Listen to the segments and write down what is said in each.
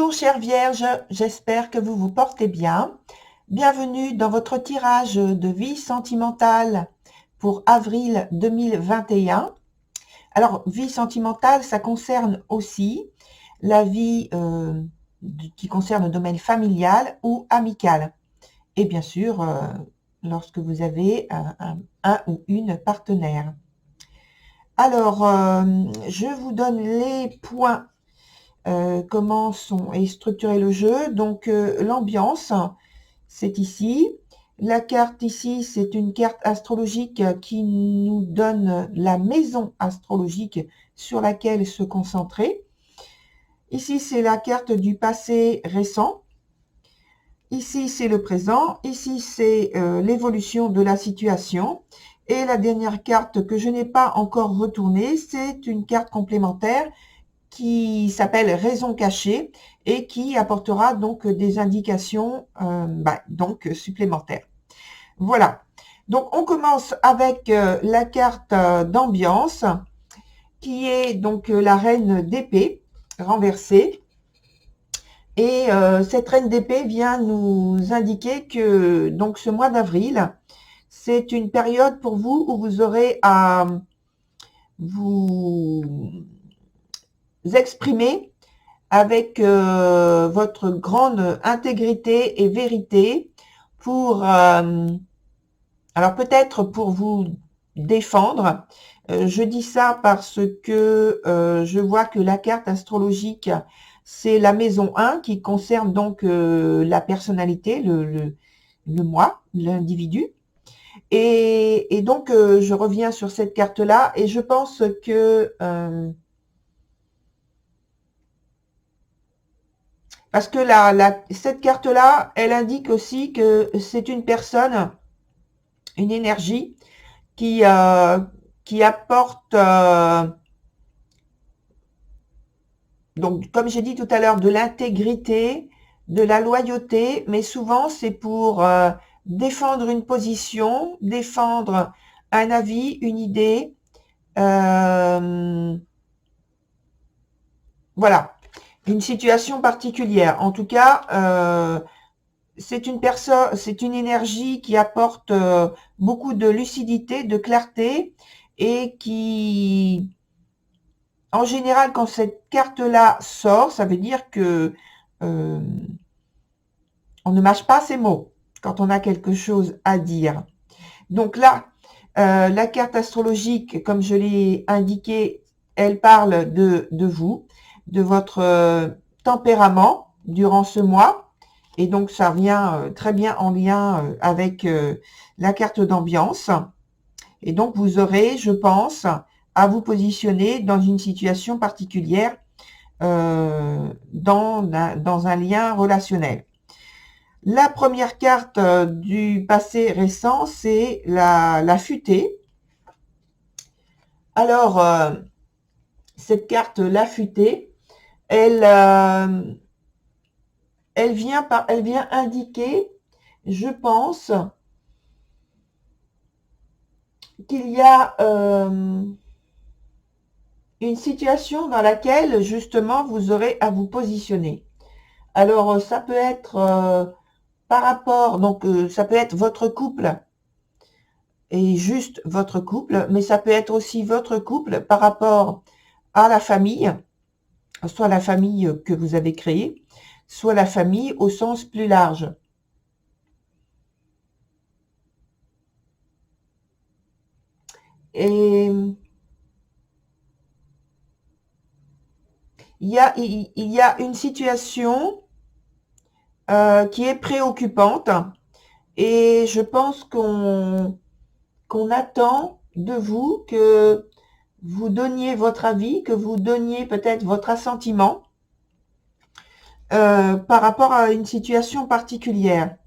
Bonjour chère Vierge, j'espère que vous vous portez bien. Bienvenue dans votre tirage de vie sentimentale pour avril 2021. Alors, vie sentimentale, ça concerne aussi la vie qui concerne le domaine familial ou amical. Et bien sûr, lorsque vous avez un ou une partenaire. Alors, je vous donne les points. Comment est structuré le jeu. Donc, l'ambiance, c'est ici. La carte ici, c'est une carte astrologique qui nous donne la maison astrologique sur laquelle se concentrer. Ici, c'est la carte du passé récent. Ici, c'est le présent. Ici, c'est l'évolution de la situation. Et la dernière carte que je n'ai pas encore retournée, c'est une carte complémentaire qui s'appelle Raison cachée et qui apportera donc des indications supplémentaires. Voilà. Donc on commence avec la carte d'ambiance qui est donc la reine d'épée renversée. Et cette reine d'épée vient nous indiquer que donc ce mois d'avril, c'est une période pour vous où vous aurez à vous exprimer avec votre grande intégrité et vérité pour, alors peut-être pour vous défendre. Je dis ça parce que je vois que la carte astrologique, c'est la maison 1 qui concerne donc la personnalité, le moi, l'individu. Et donc, je reviens sur cette carte-là et je pense que parce que cette carte-là, elle indique aussi que c'est une personne, une énergie qui apporte, donc comme j'ai dit tout à l'heure, de l'intégrité, de la loyauté, mais souvent c'est pour défendre une position, défendre un avis, une idée. Voilà, une situation particulière. En tout cas, c'est une personne, c'est une énergie qui apporte beaucoup de lucidité, de clarté et qui, en général, quand cette carte-là sort, ça veut dire que on ne mâche pas ses mots quand on a quelque chose à dire. Donc là, la carte astrologique, comme je l'ai indiqué, elle parle de vous, de votre tempérament durant ce mois. Et donc, ça vient très bien en lien avec la carte d'ambiance. Et donc, vous aurez, je pense, à vous positionner dans une situation particulière, dans un lien relationnel. La première carte du passé récent, c'est la futée. Alors, cette carte, la futée, elle vient indiquer, je pense, qu'il y a une situation dans laquelle, justement, vous aurez à vous positionner. Alors, ça peut être par rapport, donc ça peut être votre couple, et juste votre couple, mais ça peut être aussi votre couple par rapport à la famille, soit la famille que vous avez créée, soit la famille au sens plus large. Et il y a une situation qui est préoccupante et je pense qu'on attend de vous que vous donniez votre avis, que vous donniez peut-être votre assentiment par rapport à une situation particulière.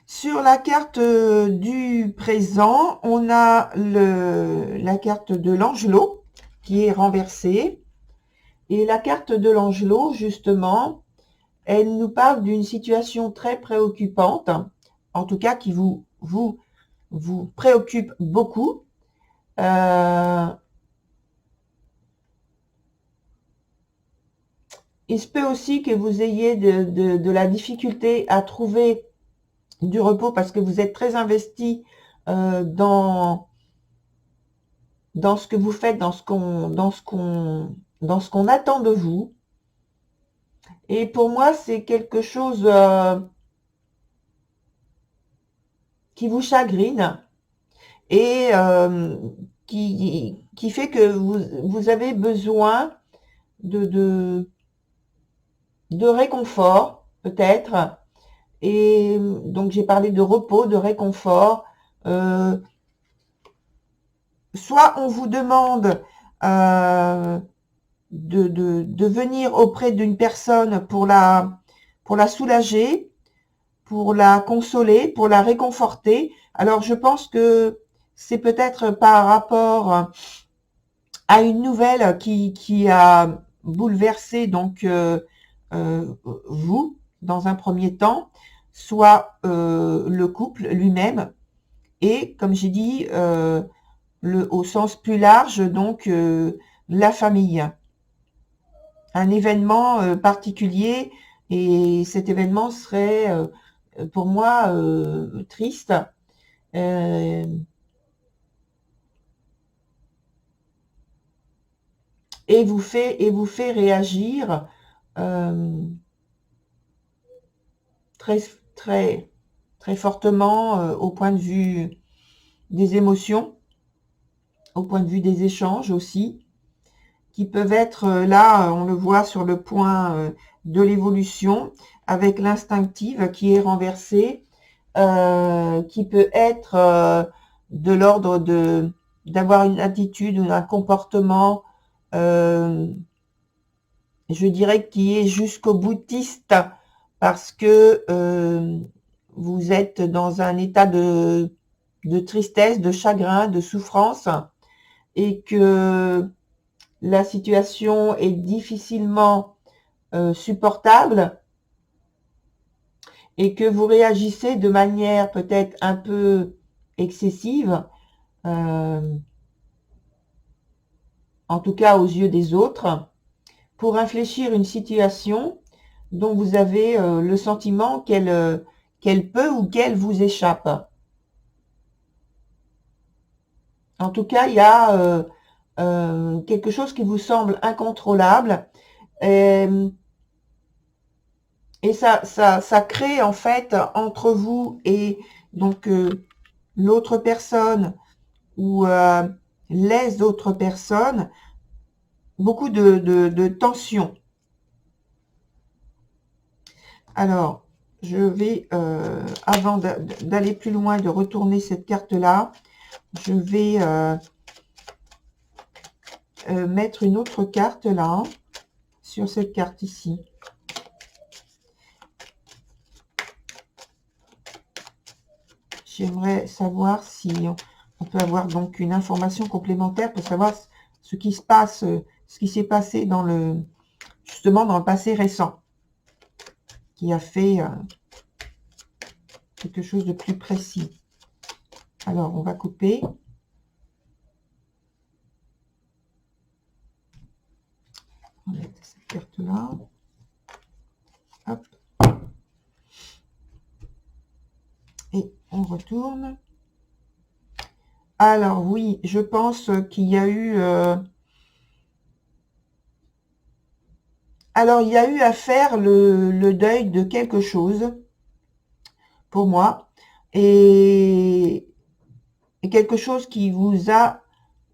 Sur la carte du présent, on a la carte de l'Angelot qui est renversée. Et la carte de l'Angelot, justement, elle nous parle d'une situation très préoccupante, en tout cas qui vous préoccupe beaucoup. Il se peut aussi que vous ayez de la difficulté à trouver du repos parce que vous êtes très investi dans ce que vous faites, dans ce qu'on attend de vous. Et pour moi, c'est quelque chose qui vous chagrine et qui fait que vous avez besoin de, de réconfort, peut-être. Et donc, j'ai parlé de repos, de réconfort. Soit on vous demande de venir auprès d'une personne pour la soulager, pour la consoler, pour la réconforter. Alors, je pense que c'est peut-être par rapport à une nouvelle qui a bouleversé donc vous dans un premier temps, soit le couple lui-même, et comme j'ai dit, au sens plus large, donc la famille. Un événement particulier, et cet événement serait pour moi triste. Euh, et vous fait réagir très très très fortement au point de vue des émotions, au point de vue des échanges aussi, qui peuvent être là, on le voit sur le point de l'évolution, avec l'instinctive qui est renversée, qui peut être de l'ordre d'avoir une attitude ou un comportement, je dirais, qui est jusqu'au boutiste, parce que vous êtes dans un état de tristesse, de chagrin, de souffrance, et que la situation est difficilement supportable, et que vous réagissez de manière peut-être un peu excessive, en tout cas aux yeux des autres, pour infléchir une situation dont vous avez le sentiment qu'elle peut ou qu'elle vous échappe. En tout cas, il y a quelque chose qui vous semble incontrôlable, et, ça crée en fait entre vous et donc l'autre personne ou les autres personnes beaucoup de tension. Alors, je vais, avant d'aller plus loin, de retourner cette carte-là, je vais mettre une autre carte là, sur cette carte ici. J'aimerais savoir si on peut avoir donc une information complémentaire pour savoir ce qui se passe, ce qui s'est passé justement dans le passé récent, qui a fait quelque chose de plus précis. Alors, on va couper. On va mettre cette carte-là. Hop. Et on retourne. Alors, oui, je pense qu'il y a eu... Alors, il y a eu à faire le deuil de quelque chose, pour moi, et quelque chose qui vous a,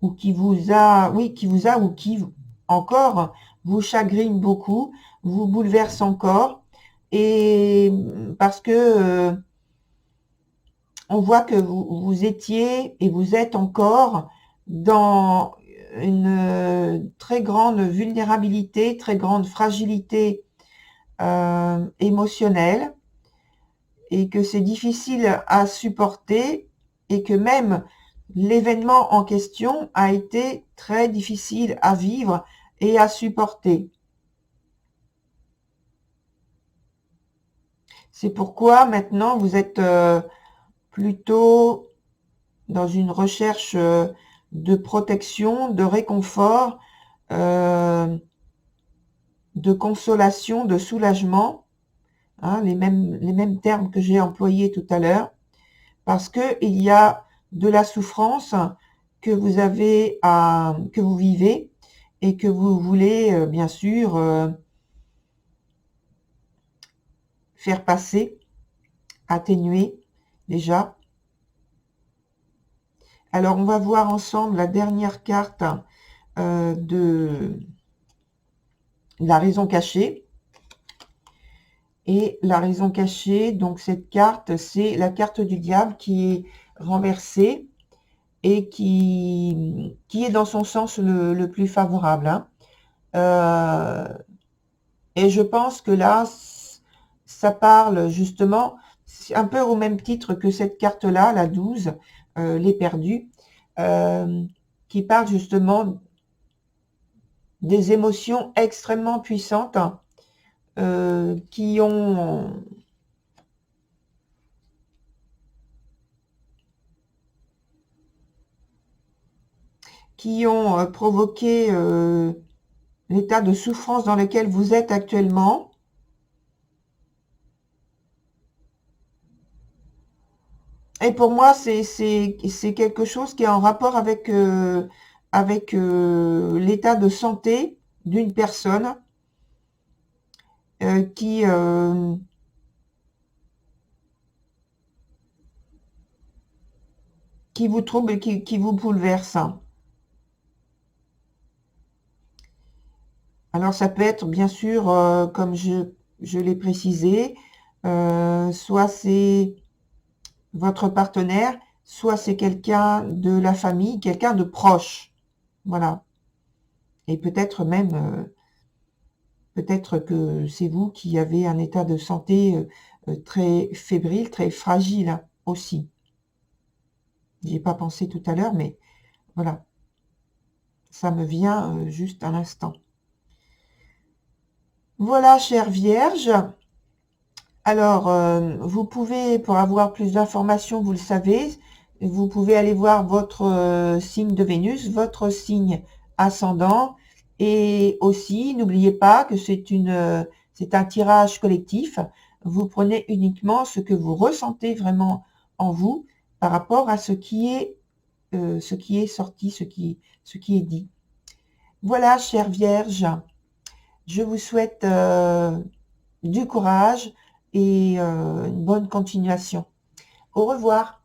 ou qui vous a, oui, qui vous a, ou qui encore vous chagrine beaucoup, vous bouleverse encore, et parce que on voit que vous étiez et vous êtes encore dans une très grande vulnérabilité, très grande fragilité émotionnelle, et que c'est difficile à supporter, et que même l'événement en question a été très difficile à vivre et à supporter. C'est pourquoi maintenant vous êtes plutôt dans une recherche de protection, de réconfort, de consolation, de soulagement, hein, les mêmes termes que j'ai employés tout à l'heure, parce que il y a de la souffrance que vous avez que vous vivez et que vous voulez bien sûr faire passer, atténuer déjà. Alors on va voir ensemble la dernière carte de la raison cachée. Et la raison cachée, donc cette carte, c'est la carte du diable qui est renversée et qui est dans son sens le plus favorable, hein. Et je pense que là, ça parle justement, c'est un peu au même titre que cette carte-là, la 12, les perdus, qui parle justement des émotions extrêmement puissantes qui ont provoqué l'état de souffrance dans lequel vous êtes actuellement. Et pour moi, c'est quelque chose qui est en rapport avec, l'état de santé d'une personne qui vous trouble, qui vous bouleverse. Alors ça peut être bien sûr, comme je l'ai précisé, soit c'est votre partenaire, soit c'est quelqu'un de la famille, quelqu'un de proche. Voilà. Et peut-être même, peut-être que c'est vous qui avez un état de santé très fébrile, très fragile aussi. J'y ai pas pensé tout à l'heure, mais voilà. Ça me vient juste à l'instant. Voilà, chère Vierge. Alors, vous pouvez, pour avoir plus d'informations, vous le savez, vous pouvez aller voir votre signe de Vénus, votre signe ascendant, et aussi, n'oubliez pas que c'est un tirage collectif. Vous prenez uniquement ce que vous ressentez vraiment en vous par rapport à ce qui est sorti, ce qui est dit. Voilà, chère Vierge, je vous souhaite du courage et une bonne continuation. Au revoir.